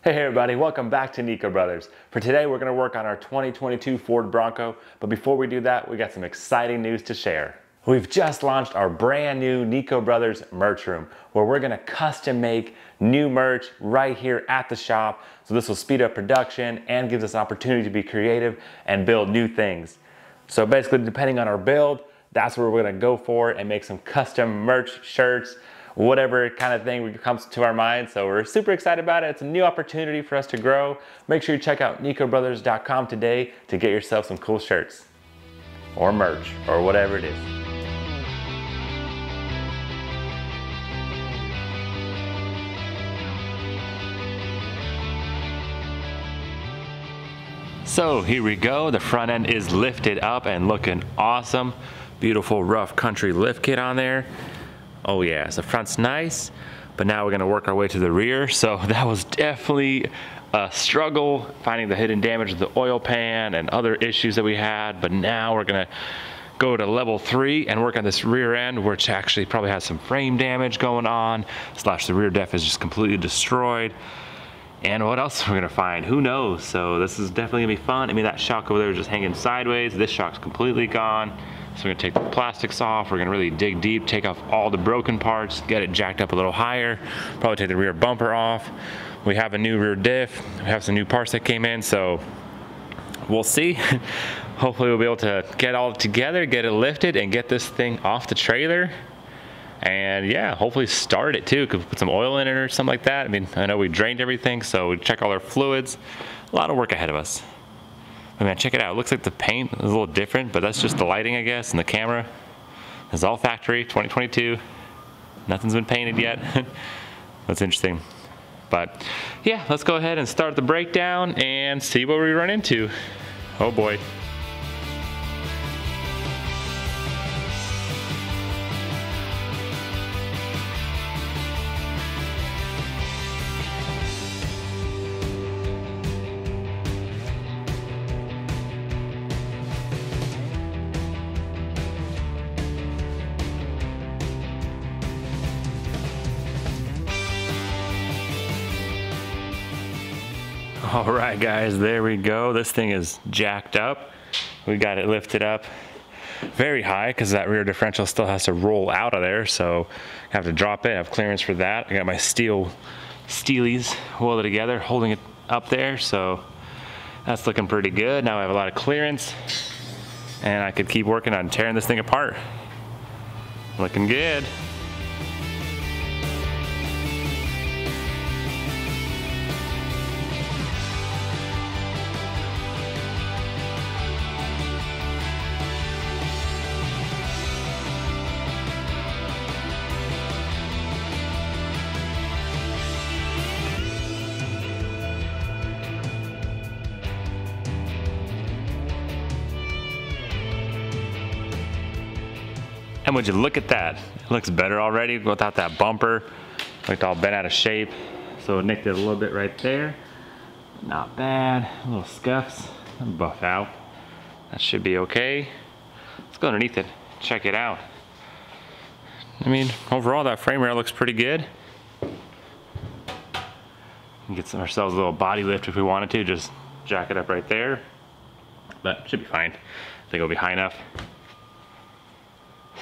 Hey everybody, welcome back to Nico Brothers. For today we're going to work on our 2022 Ford Bronco, but before we do that we got some exciting news to share. We've just launched our brand new Nico Brothers merch room where we're going to custom make new merch right here at the shop. So this will speed up production and gives us an opportunity to be creative and build new things. So basically depending on our build, that's where we're going to go for and make some custom merch, shirts, whatever kind of thing comes to our mind. So we're super excited about it. It's a new opportunity for us to grow. Make sure you check out nicobrothers.com today to get yourself some cool shirts or merch or whatever it is. So here we go. The front end is lifted up and looking awesome. Beautiful rough country lift kit on there. Oh yeah, so the front's nice, but now we're gonna work our way to the rear. So that was definitely a struggle, finding the hidden damage of the oil pan and other issues that we had. But now we're gonna go to level 3 and work on this rear end, which actually probably has some frame damage going on, / the rear def is just completely destroyed. And what else we're gonna find, who knows? So this is definitely gonna be fun. I mean, that shock over there was just hanging sideways. This shock's completely gone. So we're gonna take the plastics off. We're gonna really dig deep, take off all the broken parts, get it jacked up a little higher, probably take the rear bumper off. We have a new rear diff. We have some new parts that came in, so we'll see. Hopefully we'll be able to get all together, get it lifted, and get this thing off the trailer. And yeah, hopefully start it too. Could put some oil in it or something like that. I mean, I know we drained everything, so we check all our fluids. A lot of work ahead of us. I mean, check it out. It looks like the paint is a little different, but that's just the lighting, I guess, and the camera. It's all factory, 2022. Nothing's been painted yet. That's interesting. But yeah, let's go ahead and start the breakdown and see what we run into. Oh boy. All right, guys, there we go. This thing is jacked up. We got it lifted up very high because that rear differential still has to roll out of there. So I have to drop it. I have clearance for that. I got my steelies welded together, holding it up there. So that's looking pretty good. Now I have a lot of clearance and I could keep working on tearing this thing apart. Looking good. And would you look at that? It looks better already without that bumper. Looked all bent out of shape. So it nicked it a little bit right there. Not bad. Little scuffs. Buff out. That should be okay. Let's go underneath it. Check it out. I mean, overall that frame rail looks pretty good. We can get ourselves a little body lift if we wanted to. Just jack it up right there. But should be fine. I think it'll be high enough.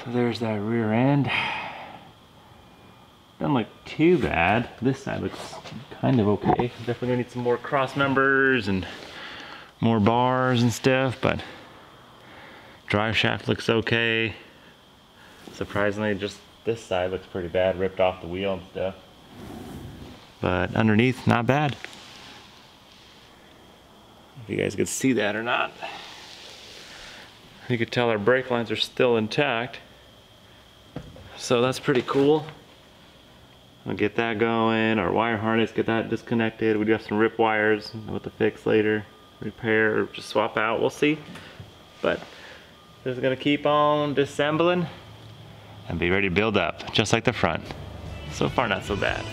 So there's that rear end. Doesn't look too bad. This side looks kind of okay. Definitely gonna need some more cross members and more bars and stuff, but drive shaft looks okay. Surprisingly, just this side looks pretty bad, ripped off the wheel and stuff. But underneath, not bad. If you guys could see that or not. You could tell our brake lines are still intact. So that's pretty cool. I'll get that going, our wire harness, get that disconnected. We do have some rip wires, know what to fix later, repair, or just swap out, we'll see. But this is gonna keep on disassembling and be ready to build up, just like the front. So far, not so bad.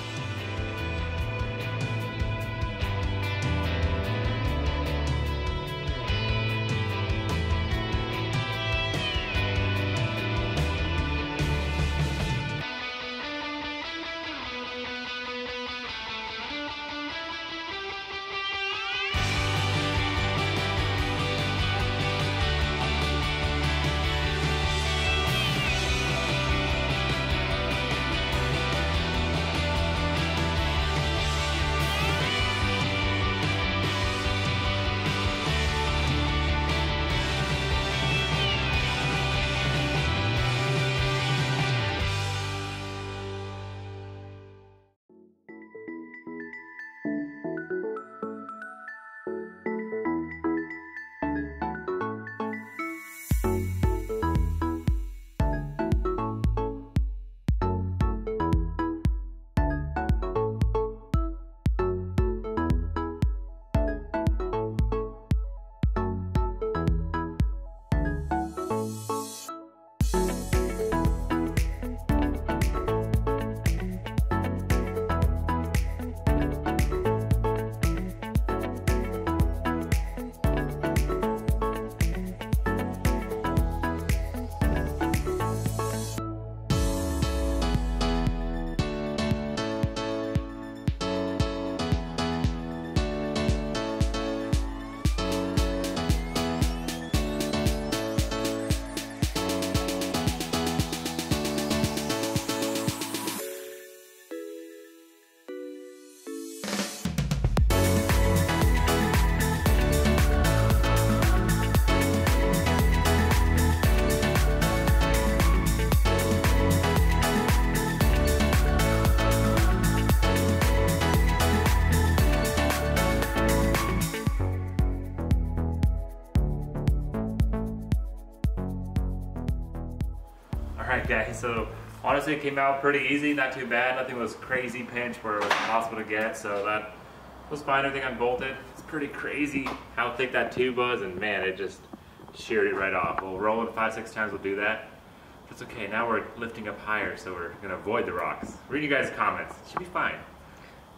Alright guys, so honestly it came out pretty easy, not too bad. Nothing was crazy pinch where it was impossible to get, so that was fine. Everything unbolted. It's pretty crazy how thick that tube was, and man, it just sheared it right off. We'll roll it 5-6 times, we'll do that. It's okay, now we're lifting up higher, so we're gonna avoid the rocks. Read you guys' comments, it should be fine.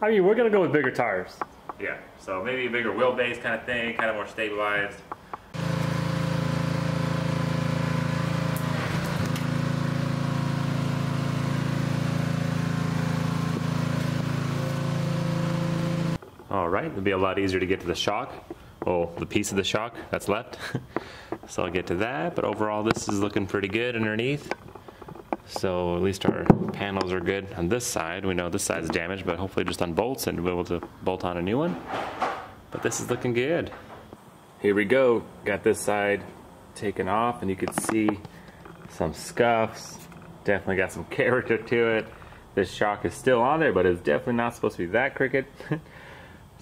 I mean, we're gonna go with bigger tires. Yeah, so maybe a bigger wheelbase kind of thing, kind of more stabilized. All right, it'll be a lot easier to get to the shock. Well, the piece of the shock that's left. So I'll get to that, but overall this is looking pretty good underneath. So at least our panels are good on this side. We know this side's damaged, but hopefully just unbolts and we'll be able to bolt on a new one. But this is looking good. Here we go, got this side taken off and you can see some scuffs. Definitely got some character to it. This shock is still on there, but it's definitely not supposed to be that crooked.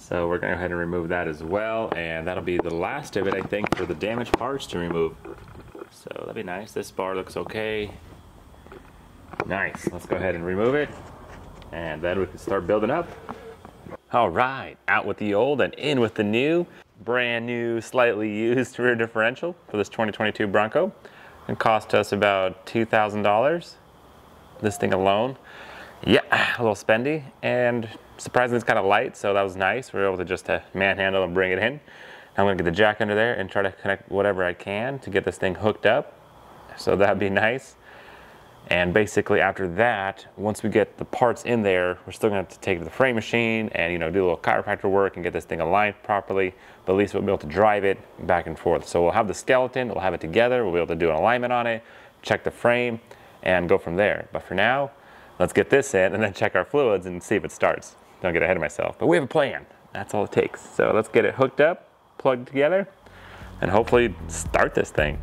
So we're gonna go ahead and remove that as well, and that'll be the last of it, I think, for the damaged parts to remove. So that'd be nice. This bar looks okay. Nice, let's go ahead and remove it, and then we can start building up. All right, out with the old and in with the new. Brand new, slightly used rear differential for this 2022 Bronco. It cost us about $2,000, this thing alone. Yeah, a little spendy, and surprisingly it's kind of light, so that was nice. We were able to just manhandle and bring it in. I'm gonna get the jack under there and try to connect whatever I can to get this thing hooked up. So that'd be nice. And basically after that, once we get the parts in there, we're still gonna have to take it to the frame machine and do a little chiropractor work and get this thing aligned properly, but at least we'll be able to drive it back and forth. So we'll have the skeleton, we'll have it together, we'll be able to do an alignment on it, check the frame, and go from there. But for now, let's get this in and then check our fluids and see if it starts. Don't get ahead of myself, but we have a plan. That's all it takes. So let's get it hooked up, plugged together, and hopefully start this thing.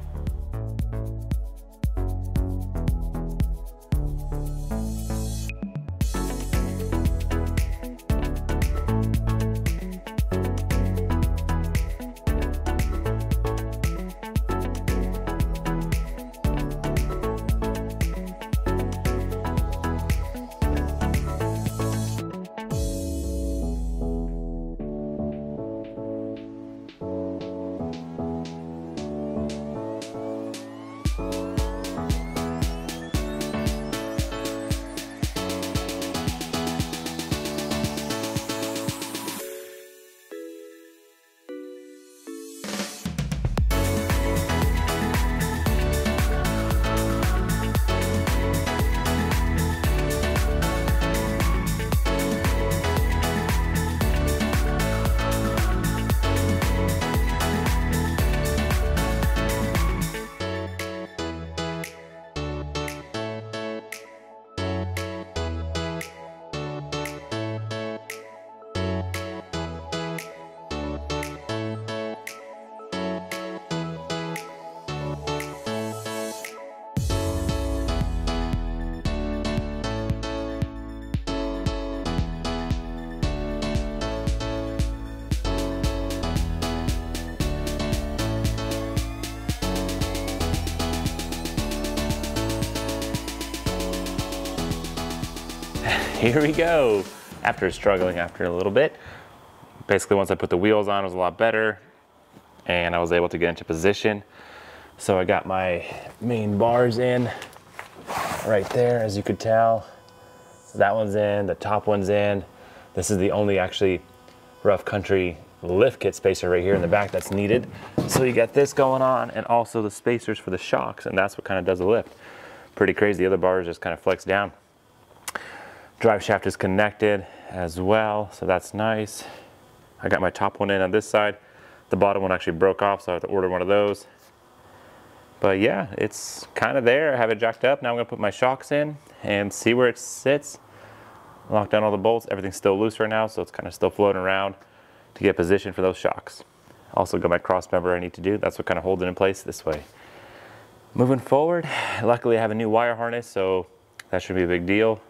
Here we go. After struggling after a little bit, basically once I put the wheels on, it was a lot better and I was able to get into position. So I got my main bars in right there, as you could tell. That one's in, the top one's in. This is the only actually rough country lift kit spacer right here in the back that's needed. So you got this going on and also the spacers for the shocks, and that's what kind of does the lift. Pretty crazy. The other bars just kind of flex down. Drive shaft is connected as well, so that's nice. I got my top one in on this side. The bottom one actually broke off, so I have to order one of those. But yeah, it's kind of there. I have it jacked up. Now I'm gonna put my shocks in and see where it sits. Lock down all the bolts. Everything's still loose right now, so it's kind of still floating around to get positioned for those shocks. Also got my cross member I need to do. That's what kind of holds it in place this way. Moving forward, luckily I have a new wire harness, so that should be a big deal.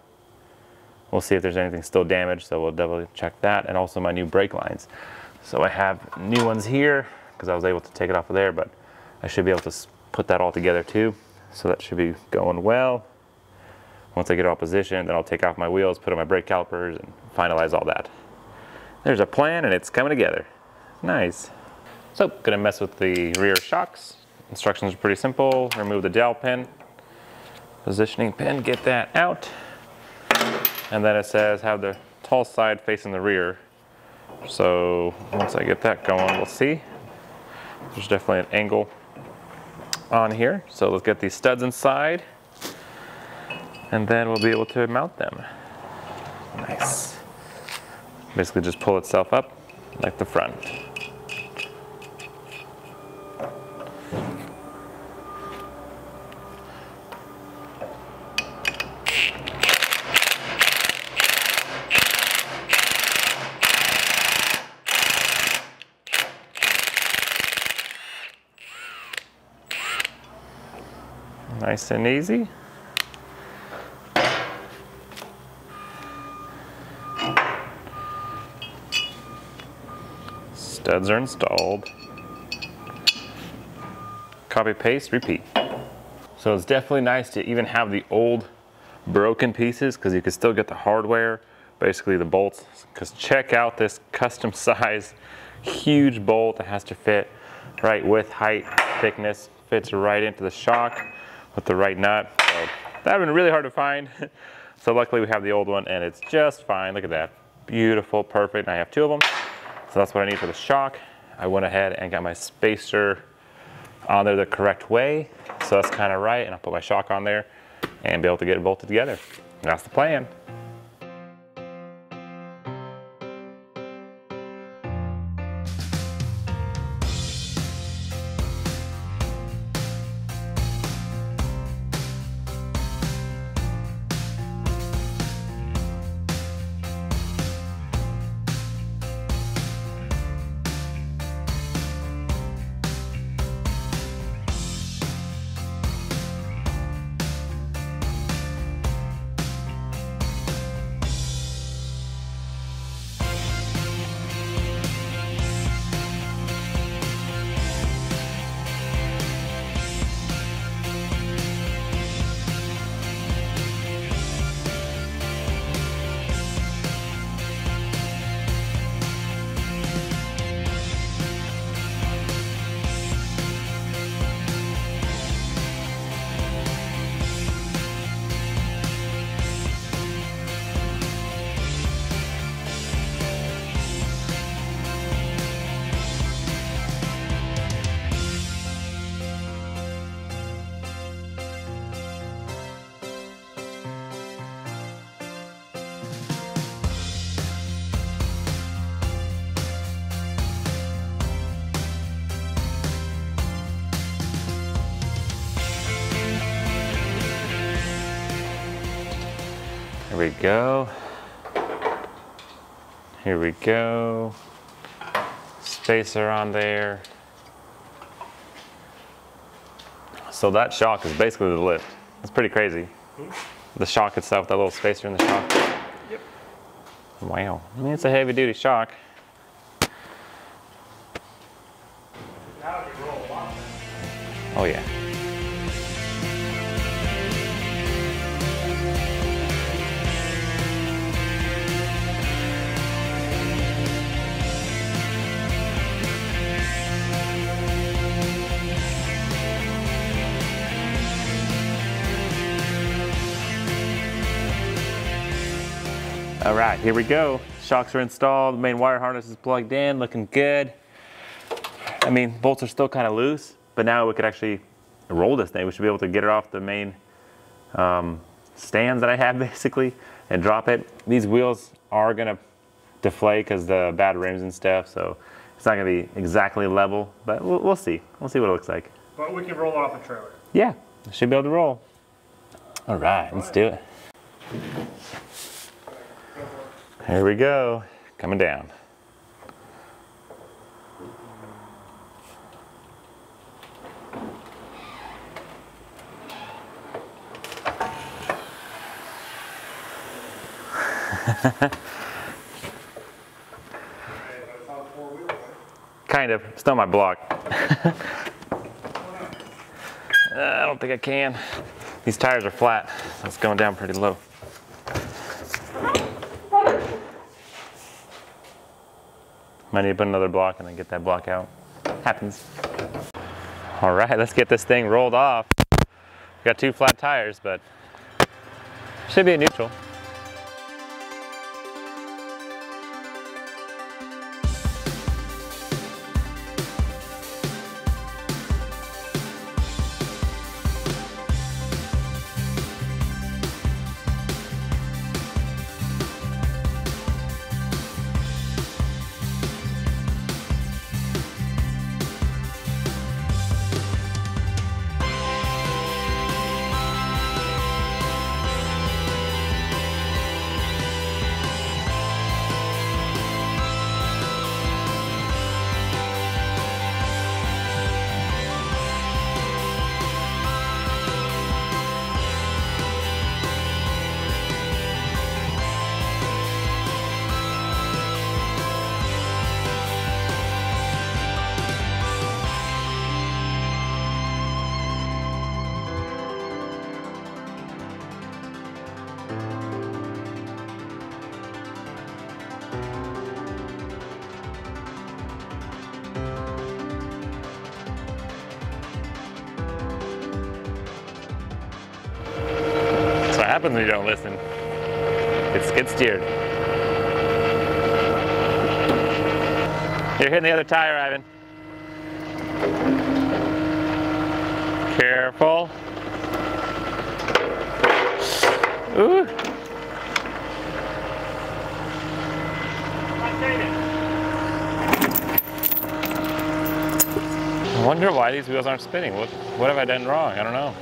We'll see if there's anything still damaged, so we'll definitely check that, and also my new brake lines. So I have new ones here because I was able to take it off of there, but I should be able to put that all together too. So that should be going well. Once I get all positioned, then I'll take off my wheels, put on my brake calipers, and finalize all that. There's a plan, and it's coming together. Nice. So, gonna mess with the rear shocks. Instructions are pretty simple. Remove the dowel pin, positioning pin, get that out. And then it says have the tall side facing the rear. So once I get that going, we'll see. There's definitely an angle on here. So let's get these studs inside, and then we'll be able to mount them. Nice. Basically just pull itself up like the front. Nice and easy. Studs are installed. Copy, paste, repeat. So it's definitely nice to even have the old broken pieces because you can still get the hardware, basically the bolts. Because check out this custom size, huge bolt that has to fit right width, height, thickness, fits right into the shock with the right nut. So that would been really hard to find. So luckily we have the old one and it's just fine. Look at that, beautiful, perfect. I have two of them. So that's what I need for the shock. I went ahead and got my spacer on there the correct way. So that's kind of right. And I'll put my shock on there and be able to get it bolted together. And that's the plan. Here we go. Here we go. Spacer on there. So that shock is basically the lift. It's pretty crazy. The shock itself, that little spacer in the shock. Yep. Wow. I mean, it's a heavy duty shock. Now you roll a lot. Oh yeah. All right, here we go. Shocks are installed, main wire harness is plugged in, looking good. I mean, bolts are still kind of loose, but now we could actually roll this thing. We should be able to get it off the main stands that I have basically and drop it. These wheels are gonna deflate because the bad rims and stuff, so it's not gonna be exactly level, but we'll see. We'll see what it looks like. But we can roll it off the trailer. Yeah, should be able to roll. All right, let's do it. Here we go, coming down. Kind of, still my block. I don't think I can. These tires are flat, so it's going down pretty low. Might need to put another block and then get that block out. Happens. All right, let's get this thing rolled off. Got 2 flat tires, but should be a neutral. What happens when you don't listen? It's skid steered. You're hitting the other tire, Ivan. Careful. Ooh. I wonder why these wheels aren't spinning. What have I done wrong? I don't know.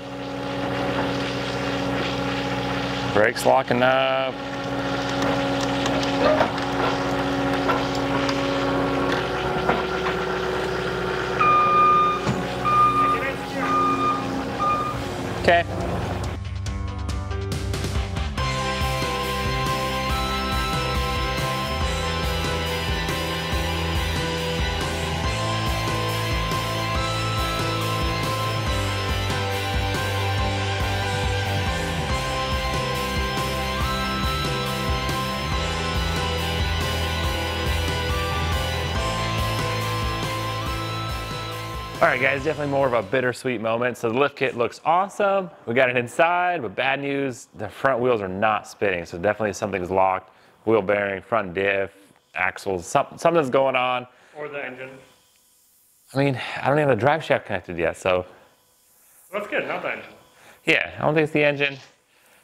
Brakes locking up. Okay. All right guys, definitely more of a bittersweet moment. So the lift kit looks awesome. We got it inside, but bad news, the front wheels are not spinning. So definitely something's locked. Wheel bearing, front diff, axles, something's going on. Or the engine. I mean, I don't even have the drive shaft connected yet, so. That's good, not the engine. Yeah, I don't think it's the engine.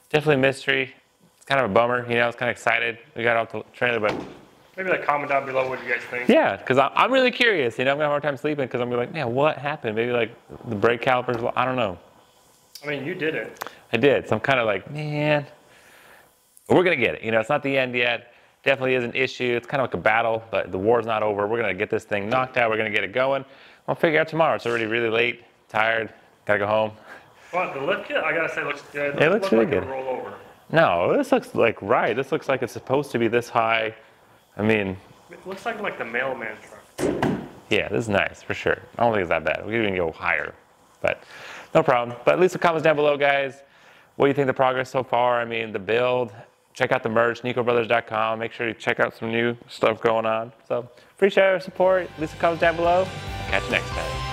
Definitely a mystery. It's kind of a bummer, you know, I was kind of excited. We got off the trailer, but. Maybe like comment down below what you guys think. Yeah, because I'm really curious. You know, I'm gonna have a hard time sleeping because I'm gonna be like, man, what happened? Maybe like the brake calipers, I don't know. I mean, you did it. I did, so I'm kind of like, man, we're gonna get it. You know, it's not the end yet. Definitely is an issue. It's kind of like a battle, but the war's not over. We're gonna get this thing knocked out. We're gonna get it going. I'll figure out tomorrow. It's already really late, tired, gotta go home. Well, the lift kit, I gotta say, looks good. It looks really like good. Roll over. No, this looks like right. This looks like it's supposed to be this high. I mean, it looks like the mailman truck. Yeah, this is nice for sure. I don't think it's that bad. We could even go higher, but no problem. But leave some comments down below, guys. What do you think of the progress so far? I mean, the build. Check out the merch, NicoBrothers.com. Make sure you check out some new stuff going on. So appreciate your support. Leave some comments down below. Catch you next time.